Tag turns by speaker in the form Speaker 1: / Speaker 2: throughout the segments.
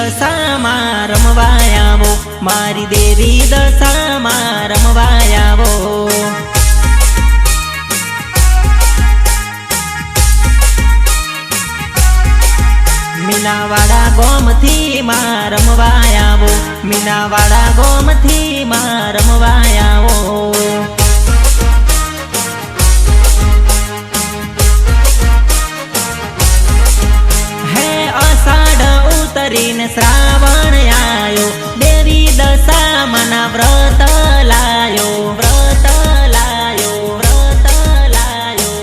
Speaker 1: દશામાં રમવા આવો, મારી દેવી દશામાં રમવા આવો. મીનાવાડા ગોમથી માં રમવા આવો, મીનાવાડા ગોમથી માં રમવા આવો. હે અષાઢ ઉતરીને શ્રાવણ આયો, દેવી દશામાના વ્રત લાયો, વ્રત લાયો, વ્રત લાયો.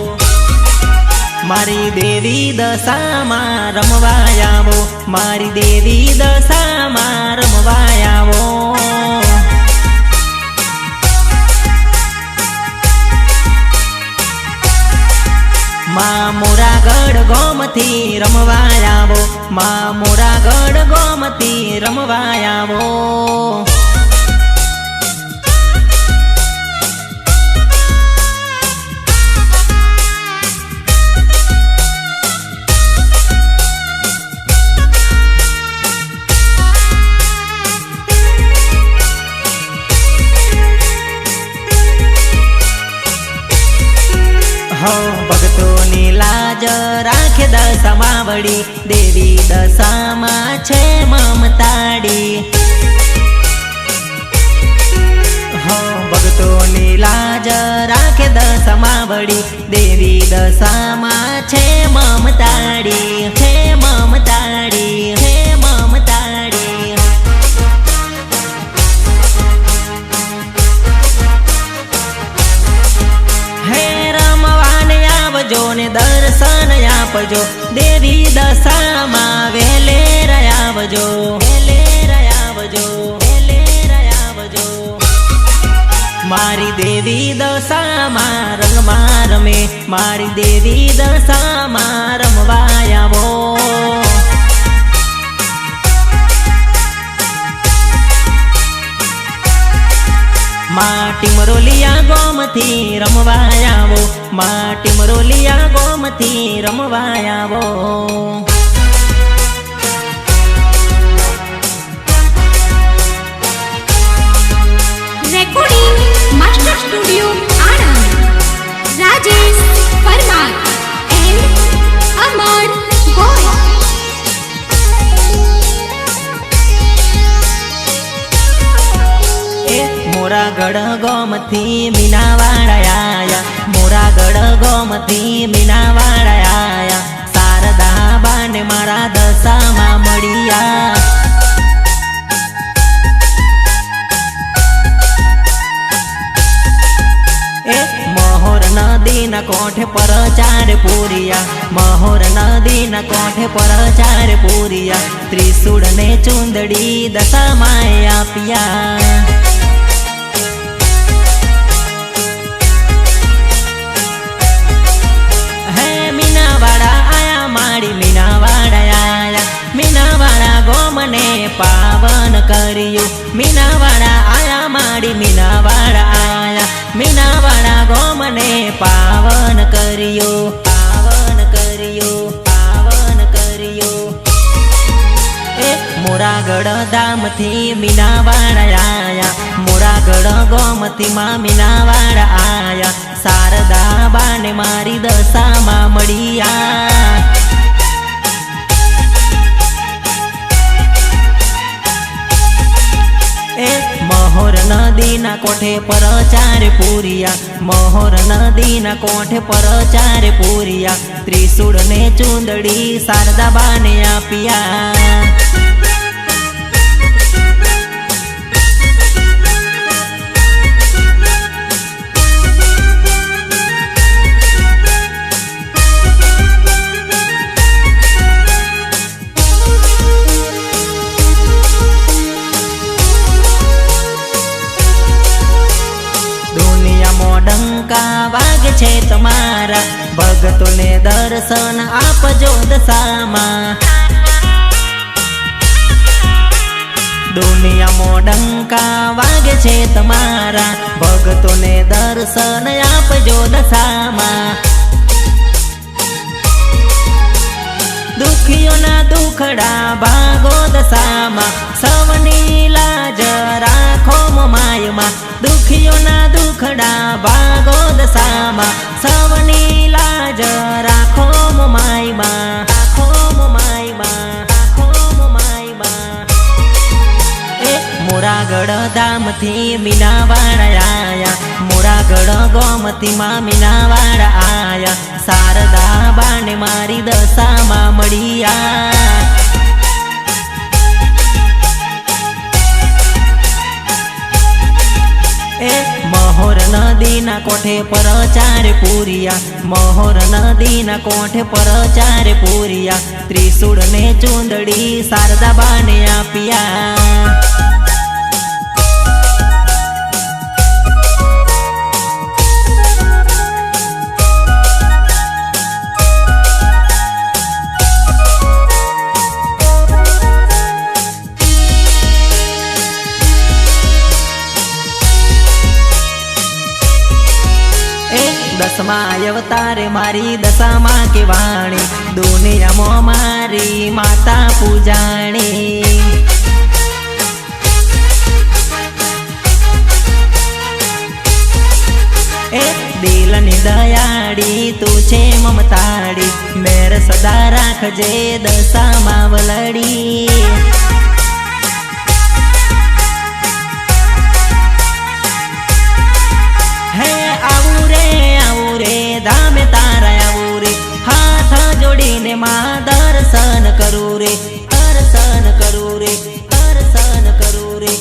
Speaker 1: મારી દેવી દશામાં રમવા આવો, મારી દેવી દશામાં રમવા આવો. માં મોરાગઢ ગોમથી રમવા આવો, માં મોરાગઢ ગોમથી રમવા આવો. હો ભક્તોની લાજ રાખે દશામાં વળી, દેવી દશામાં છે મમતાડી. હો ભક્તોની લાજ રાખે દશામાં વળી, દેવી દશામાં છે મમતાડી, છે મમતાડી, છે મમતાડી. આવજો ને દર્શન આપજો, દેવી દશામાં વહેલે આવજો, વહેલે આવજો, વહેલે આવજો. મારી દેવી દશામાં રંગમાં રમે, મારી દેવી દશામાં રમવા આવો. માટી મરોલિયા ગોમથી રમવા આવો, માટી મરોલિયા ગોમથી રમવા આવો.
Speaker 2: Recording master studio Anand, Rajesh Parmar and Amar ગોય.
Speaker 1: મોરાગઢ ગોમથી મીનાવાડા આયા, મોરાગઢ ગોમથી મીનાવાડા આયા. શારદા બાને મારા દશામાં મળ્યા. મહોર નદીના કોઠે પર ચાર પૂરિયા, મહોર નદીના કોઠે પર ચાર પૂરિયા. ત્રિશુળ ને ચુંદડી દશામાં આપ્યા. મીનાવાડા આયા, મીનાવાડા ગોમને પાવન કર્યું, મીનાવાડા આયા માડી, મીનાવાડા આયા, મીનાવાડા ગોમને પાવન કર્યું, પાવન કર્યું, પાવન કર્યું. મોરાગઢ ધામથી મીનાવાડા આયા, મોરાગઢ ગોમથી માં મીનાવાડા આયા. શારદા બાને મારી દશામાં મળ્યા. મહોર નદીના કોઠે પર ચાર પૂરિયા, મહોર નદીના કોઠે પર ચાર પૂરિયા. ત્રિશુળ ને ચુંદડી શારદા બાને આપ્યા. ડંકા વાગે છે તમારા, ભક્તોને દર્શન આપજો દશામાં. દુનિયામાં ડંકા વાગે છે તમારા, ભક્તોને દર્શન આપજો દશામાં. દુખીઓના દુખડા ભાગો દશામાં સૌની લાજ રાખો માયમાં દુખીઓના દુખડા ભાગો દશામાં સૌની લાજ રાખો માયમાં રાખો માયમાં રાખો માયમાં મોરાગઢ ધામથી મીનાવાડા આયા મોરાગઢ ગોમતી માં મીનાવાડા આયા શારદા બાને મારી દશામાં મળ્યા મહોર નદીના કોઠે પર ચારે પૂરિયા મહોર નદીના કોઠે પર ચારે પૂરિયા ત્રિશૂળ ને ચૂંદડી શારદા બાને આપ્યા દસમા અવતારે મારી દશામાં કે વાણી દુનિયામાં મારી માતા પૂજાણી દિલની દયાળી તું છે મમતાળી મેર સદા રાખજે દશામાં વલડી ધામે તારા આવું રે હાથ જોડીને માં દર્શન કરું રે દર્શન કરું રે દર્શન કરું રે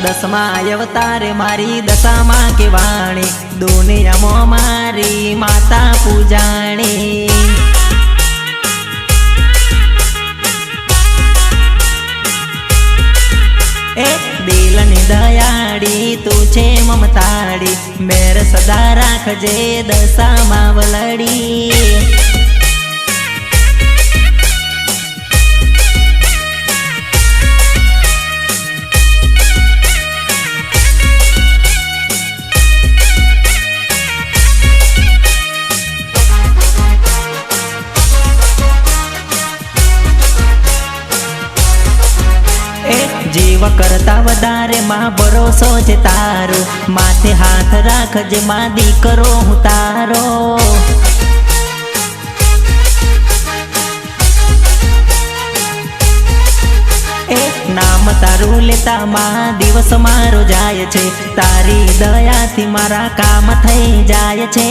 Speaker 1: દસમા અવતારે મારી દશામાં કે વાણી દુનિયામાં મારી માતા પૂજાણી દિલની દયાળી તું છે મમતાળી મેર સદા રાખજે દશામાં વલડી જીવ કરતા વધારે માં ભરોસો છે તારો માથે હાથ રાખજે માં દીકરો હું તારો નામ તારું લેતા માં દિવસ મારો જાય છે તારી દયાથી મારા કામ થઈ જાય છે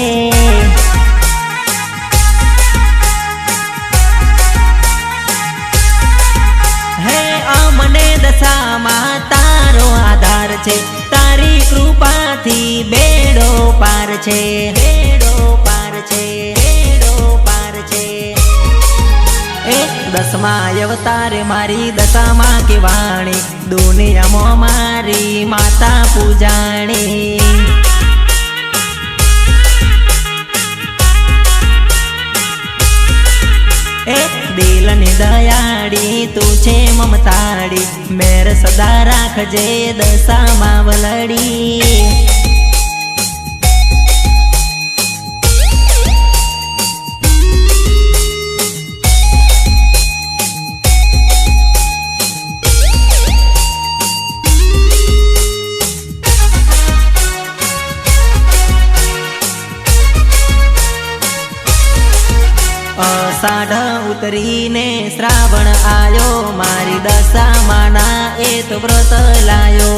Speaker 1: મને દશામાં તારો આધાર છે તારી કૃપાથી બેડો પાર છે બેડો પાર છે બેડો પાર છે દસમા અવતારે મારી દશામાં કે વાણી દુનિયામાં મારી માતા પૂજાણી દિલની દયાળી તું છે મમતાળી મેર સદા રાખજે દશામાં વલડી અષાઢ ઉતરીને શ્રાવણ આયો મારી દશામાના એ તો વ્રત લાયો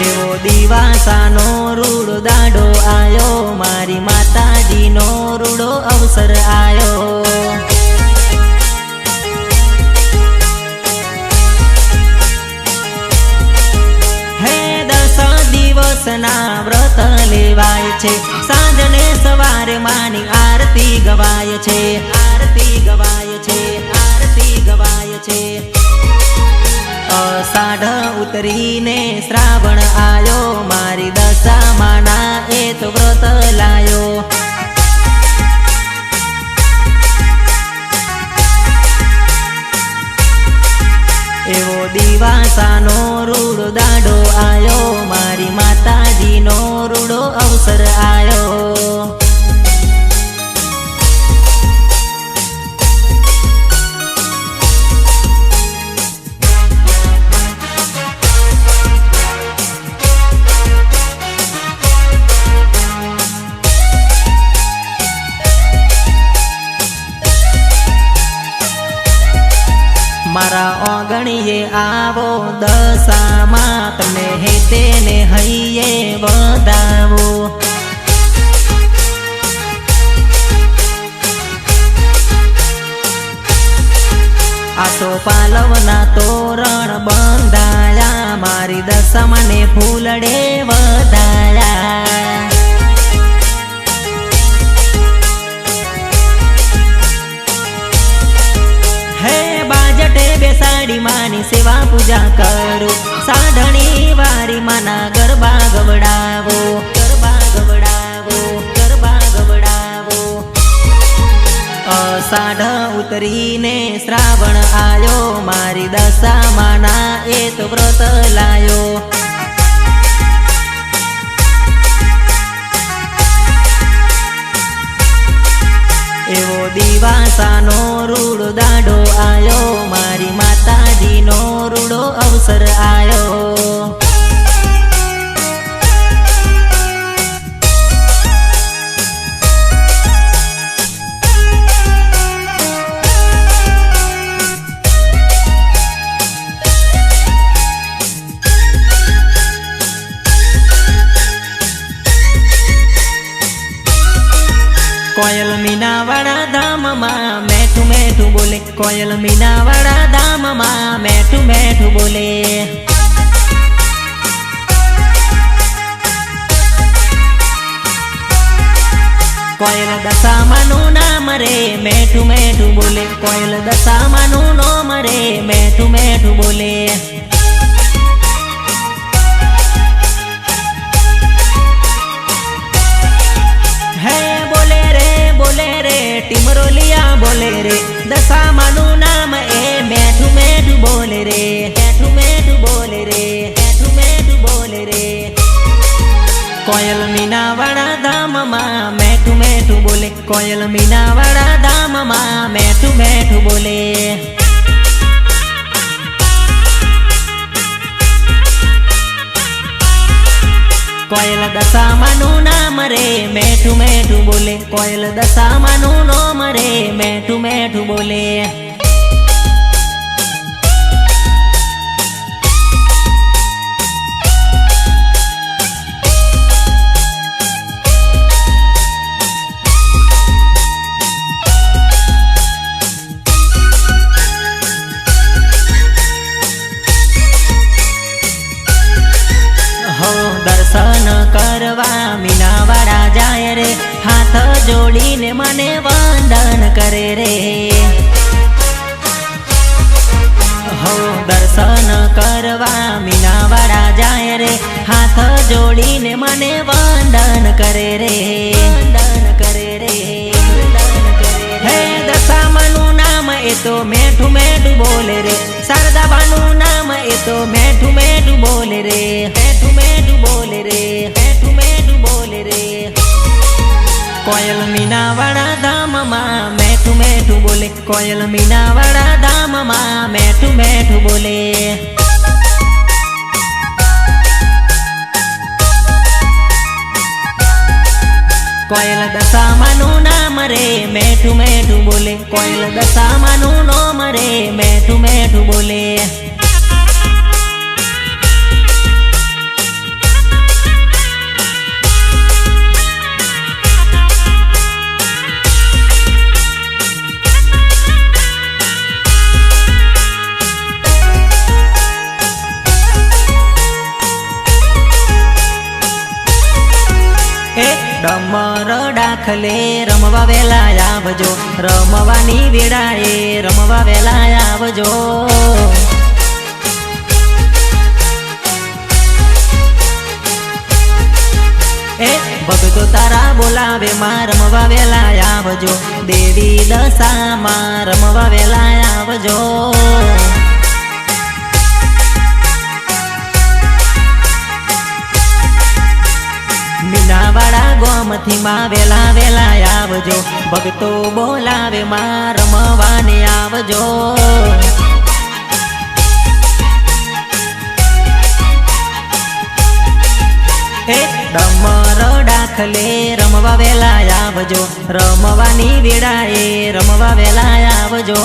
Speaker 1: એવો દિવાસાનો રૂડો દાડો આયો મારી માતાજીનો રૂડો અવસર આયો દિવસના વ્રત લેવાય છે સાંજને સવારે માની આરતી ગવાય છે આરતી ગવાય છે આરતી ગવાય છે અષાઢ ઉતરીને શ્રાવણ આયો મારી દશામાના એ તો વ્રત લાયો એવો દીવ દિવાસાનો રૂડો દાડો આયો, મારી માતાજીનો રૂડો અવસર આયો. મારા ઓગણીએ આવો દશામાં, તમને હેતે ને હૈયે વધાવો. આસો પાલવના તોરણ બંધાયા, મારી દશામાં ને ફૂલડે વધાયા. બેસાડી માની સેવા પૂજા કરો, સાઢણી વારી માના ગરબા ગવડાવો, ગરબા ગવડાવો, ગરબા ગવડાવો. અષાઢ ઉતરીને શ્રાવણ આયો, મારી દશા માના એ તો વ્રત લાયો. એવો દિવાસાનો રૂડો દાડો આયો, મારી માતાજીનો રૂડો અવસર આયો. કોયલ મીનાવાળા ધામમાં મેઠું મેઠું બોલે, કોયલ મીનાવાળા ધામમાં મેઠું મેઠું બોલે. કોયલ દશામાનું નામ રે મેઠું મેઠું બોલે, કોયલ દશામાનું નામ રે મેઠું મેઠું બોલે. ટીમરોલિયા બોલે રે, દશામાનું નામ એ મેઠું મેઠું બોલે રે, મેઠું મેઠું બોલે રે, મેઠું મેઠું બોલે રે. કોયલ મીનાવાળા ધામમાં મેઠું મેઠું બોલે, કોયલ મીનાવાળા ધામમાં મેઠું મેઠું બોલે. કોયલ દશામાનું નામ રે મેઠું મેઠું બોલે, કોયલ દશામાનું નામ રે મેઠું મેઠું બોલે. દર્શન કરવા મીનાવાળા જાય રે, હાથ જોડીને મને વંદન કરે રે. હો દર્શન કરવા મીનાવાળા જાય રે, હાથ જોડીને મને વંદન કરે રે, વંદન કરે રે, વંદન કરે રે. હે દશામાનું નામ એ તો મેઠું મેઠું બોલે રે, શારદાબાનું નામ એ તો મેઠું મેઠું બોલે રે, મેઠું મેઠું બોલે રે, મેઠું મેઠું બોલે રે. કોયલ મીનાવાળા ધામમાં મેઠું મેઠું બોલે, કોયલ મીનાવાળા ધામમાં મેઠું મેઠું બોલે. કોયલ દશામાનું નામ રે મેઠું મેઠું બોલે, કોયલ દશામાનું નામ રે મેઠું મેઠું બોલે. ડમર ડાખલે રમવા વેલા આવજો, રમવાની વેળાએ રમવા વેલા આવજો. એ ભગતો તારા બોલાવે માં રમવા વેલા આવજો, દેવી દશામાં રમવા વેલા આવજો. મીનાવાડા ગોમથી માં વેલા વેલા આવજો, ભક્તો બોલાવે માં રમવાને આવજો. ડમર ડાખલે રમવા વેલા આવજો, રમવાની વેળાએ રમવા વેલા આવજો.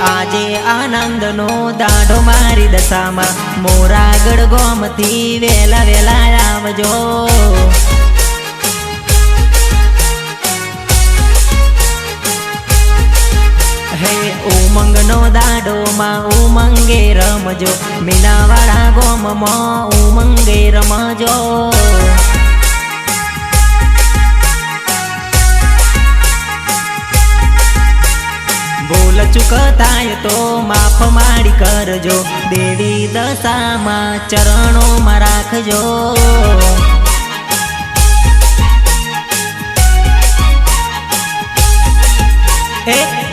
Speaker 1: આજે આનંદનો દાઢો મારી દશામાં મોરાગઢ ગોમથી વેલા વેલા આવજો. હે ઉમંગનો દાડોમાં ઉમંગે રમજો, મીનાવાડા ગોમમાં ઉમંગે રમજો. ભૂલ ચૂક થાય તો માફ માડી કરજો, દેવી દશામાં ચરણોમાં રાખજો.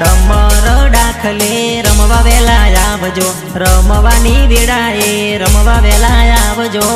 Speaker 1: ડમર ડાખલે રમવા વેલા આવજો, રમવાની વેળાએ રમવા વેલા આવજો.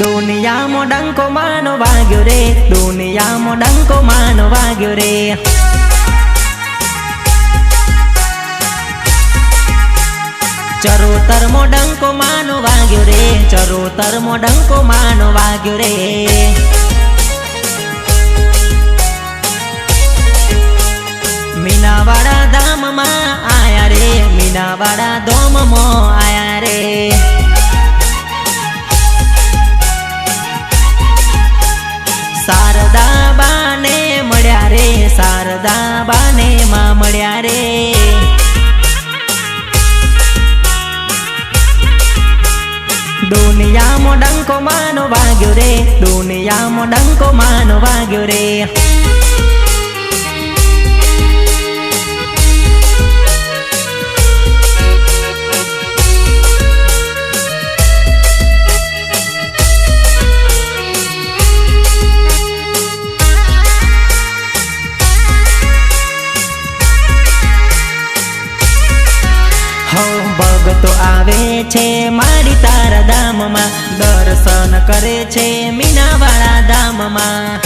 Speaker 1: દુનિયામાં ડંકો માનો વાગ્યો રે, દુનિયામાં ડંકો માનો વાગ્યો રે. ચરોતરમો ડંકો માનો વાગ્યો રે, ચરોતરમો ડંકો માનો વાગ્યો રે. મીનાવાડા ધામમાં આયા રે, મીનાવાડા ધામમાં આયા રે. શારદા બાને મળ્યા રે, શારદા બાને માં મળ્યા રે. દુનિયામાં ડંકો માનો વાગ્યો રે, દુનિયામાં ડંકો માનો વાગ્યો રે. ભગતો આવે છે મારી તારા ધામમાં, દર્શન કરે છે મીનાવાડા ધામમાં.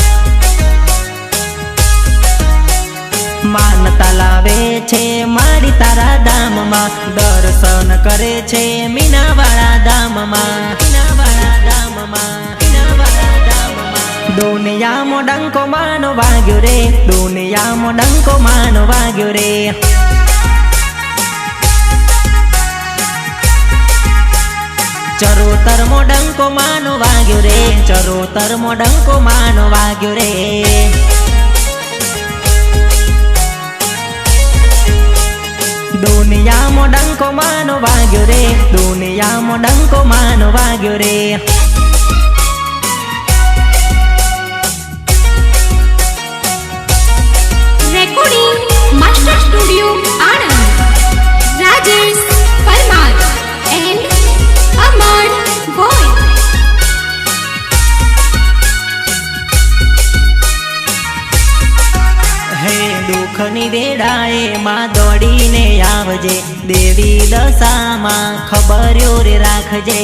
Speaker 1: માનતા લાવે છે મારી તારા ધામમાં, દર્શન કરે છે મીનાવાડા ધામમાં. મીનાવાડા ધામમાં, મીનાવાડા ધામમાં. દુનિયામાં ડંકો માનો વાગ્યો રે, દુનિયામાં ડંકો માનો વાગ્યો રે. ચરોતરમો ડંકો માનો વાગ્યો રે, ચરોતરમો ડંકો માનો વાગ્યો રે. દુનિયામાં ડંકો માનો વાગ્યો રે, દુનિયામાં ડંકો માનો વાગ્યો રે.
Speaker 2: Recording master studio Anand, Rajesh Parmar and Amar Bhoi.
Speaker 1: હે દુઃખની વેળાએ માં દોડીને આવજે, દેવી દશામાં ખબર્યો રે રાખજે.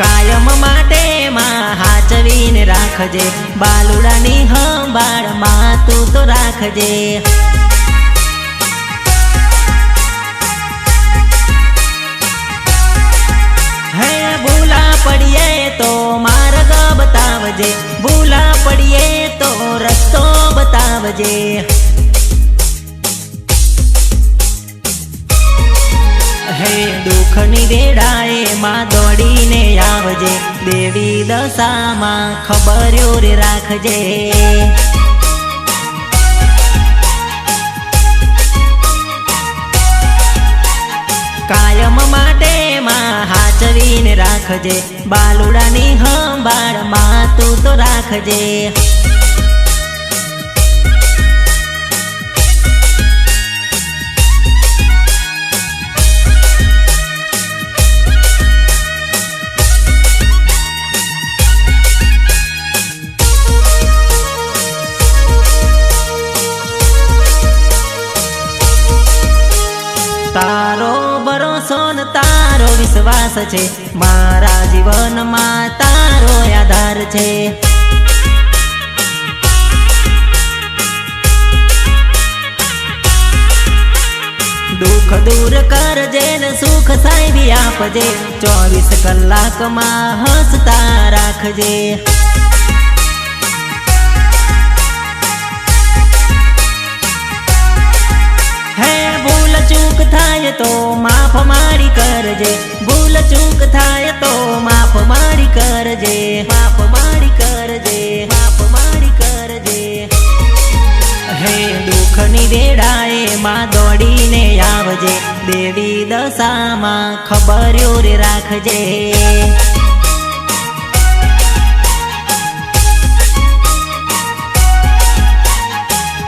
Speaker 1: કાયમ માટે માં હાચવીને રાખજે, બાલુડાની સંભાળ માં તું તો રાખજે. હે ભૂલા પડીએ તો માર્ગ બતાવજે, ભૂલા પડીએ તો રસ્તો બતાવજે. હે દુઃખની વેળાએ માં દોડી દેવી દશામાં ખબર્યો રે રાખજે. કાયમ માટે માં હાચવીને રાખજે, બાલુડાની સંભાળ માં તું તો રાખજે. તારો ભરોસો ને તારો વિશ્વાસ છે, મારા જીવનમાં તારો આધાર છે. દુઃખ દૂર કરજે ને સુખ સાહેબી આપજે, 24 કલાકમાં હસતા રાખજે. ચૂક થાય તો માફ મારી કરજે, ભૂલ ચૂક થાય તો માફ મારી કરજે, માફ મારી કરજે, માફ મારી કરજે. હે દુઃખની વેળાએ માં દોડીને આવજે, દેવી દશામાં ખબર્યો રે રાખજે.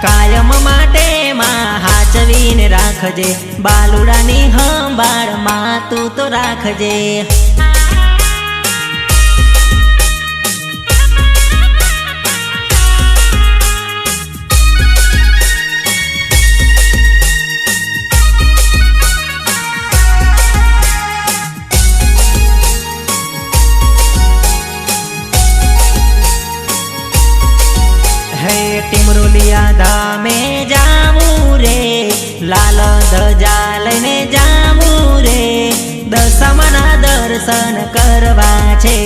Speaker 1: કાયમ માટે માં હાચવીને રાખજે, બાલુડાની સંભાળ માં તું તો રાખજે. હે ટીમરોલિયા ધામે જાવું રે, લાલ ધજા લઈને જાવું રે, દશામાના દર્શન કરવા છે.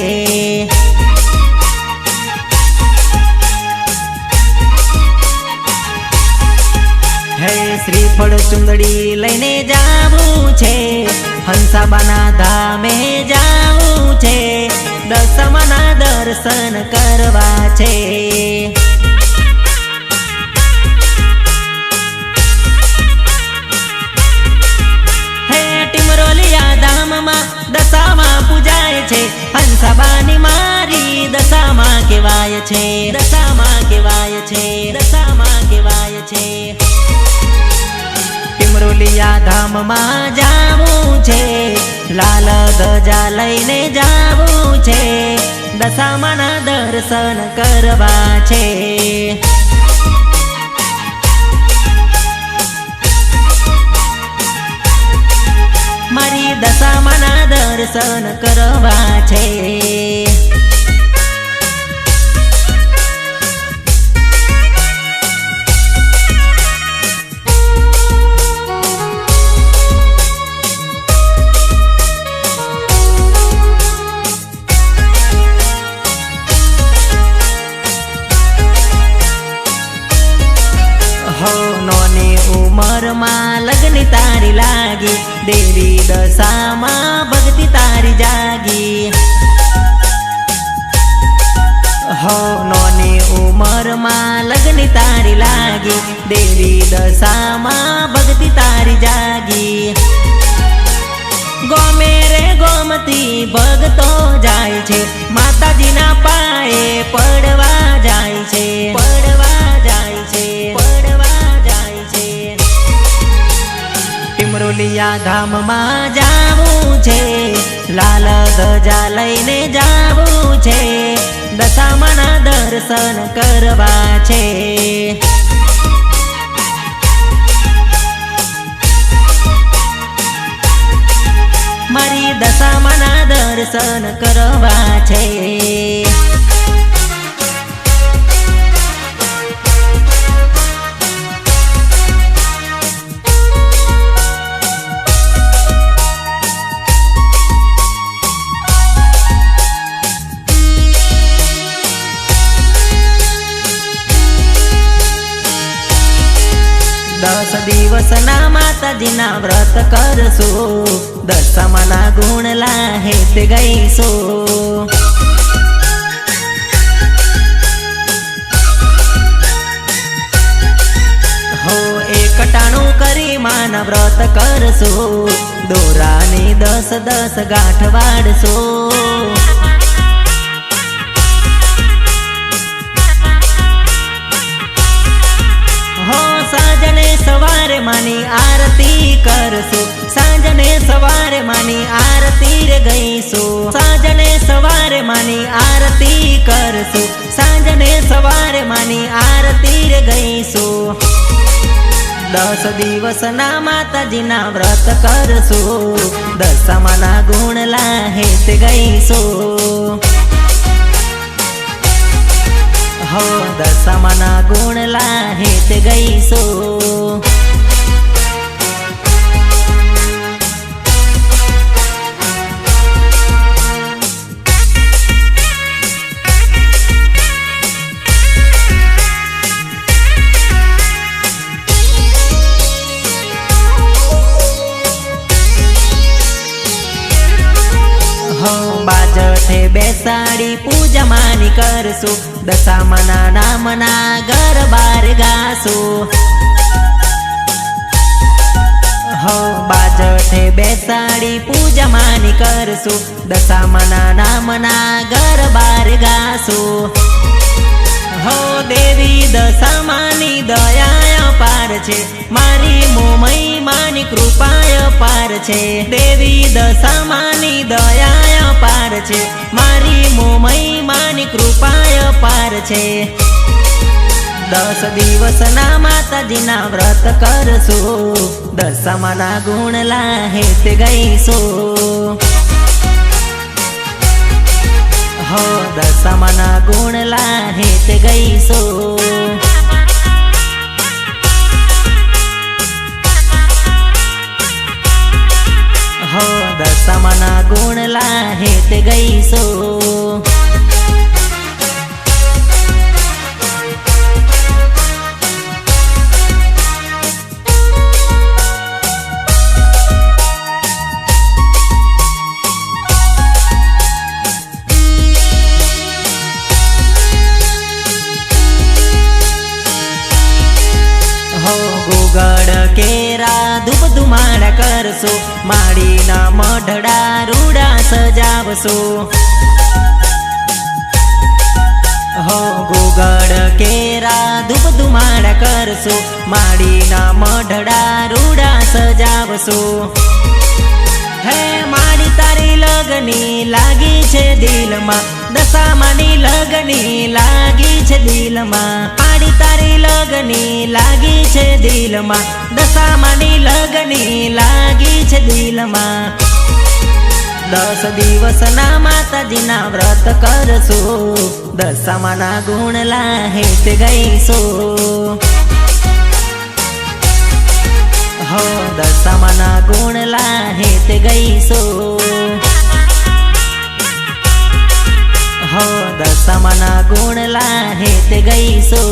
Speaker 1: હે શ્રીફળ ચુંદડી લઈને જાવું છે, હંસાબાના ધામે જાવું છે, દશામાના દર્શન કરવા છે. દશામાં પૂજાય છે, હંસાબાની મારી દશામાં કહેવાય છે, દશામાં કહેવાય છે, દશામાં કહેવાય છે. ટીમરોલિયા ધામમાં જાવું છે, લાલ ધજા લઈને જાવું છે, દશામાના દર્શન કરવા છે. મારી દશામાના દર્શન કરવા છે. હો નોની ઉંમરમાં લગ્ન તારી લાગી, દેવી દશામાં ભક્તિ તારી જાગી. હો નોની ઉંમરમાં લગ્ન તારી લાગી, દેવી દશામાં ભક્તિ તારી જાગી. ગોમે રે ગોમતી ભગતો જાય છે, માતાજીના પાયે પડવા જાય છે, પડવા જાય છે, પડવા જાય છે. ટીમરોલિયા ધામમાં જાવું છે, લાલ ધજા લઈને જાવું છે, દશામાના દર્શન કરવા છે. મારી દશામાના દર્શન કરવા છે. દસ દિવસના માતાજીના વ્રત કરશું, દશામાના ગુણ લાહેત ગઈશું. કરશો, દોરાની 10 ગાંઠ વાળશો. હો સાંજને સવારે માની આરતી કરશો, સાંજને સવારે માની આરતી રે ગઈશો. સાંજને સવારે માની આરતી કરશો, સાંજને સવારે માની આરતી રે ગઈશો. 10 દિવસના માતાજીના વ્રત કરશો, દશામાના ગુણ લાહેત ગઈશો. હો દશામાના ગુણ લાહેત ગઈશો. બાજઠે બેસાડી પૂજા માની કરશો, દશામાના નામના ગરબા રે ગાશો. હો બાજઠે બેસાડી પૂજા માની કરશો, દશામાના નામના ગરબા રે ગાશો. હો દેવી દશામાની દયા અપાર છે, મારી મોમઈ માની કૃપા અપાર છે. દેવી દશામાની દયા અપાર છે, મારી મોમઈ માની કૃપા અપાર છે. 10 દિવસના માતાજીના વ્રત કરશો, દશામાના ગુણ લાહેત ગઈશો. હો દશામાના ગુણ લાહેત ગઈશો. હો દશામાના ગુણ લાહેત ગઈશો. ગુગળ કેરા ધૂપ ધુમાડા કરશો, માડીના મઢડા રૂડા સજાવશો. હો ગુગળ કેરા ધૂપ ધુમાડા કરશો, માડીના મઢડા રૂડા સજાવશો. હે માડી તારી લગની લાગી છે દિલમાં, દશામાની લગની લાગી છે દિલમાં. માડી તારી લગની લાગી છે દિલમાં, દશામાની લગની લાગી છે દિલમાં. 10 દિવસના માતાજીના વ્રત કરશો, દશામાના ગુણ લાહેત ગઈશો. હો દશામાના ગુણ લાહેત ગઈશો. હો દશામાના ગુણ લાહેત ગઈશો.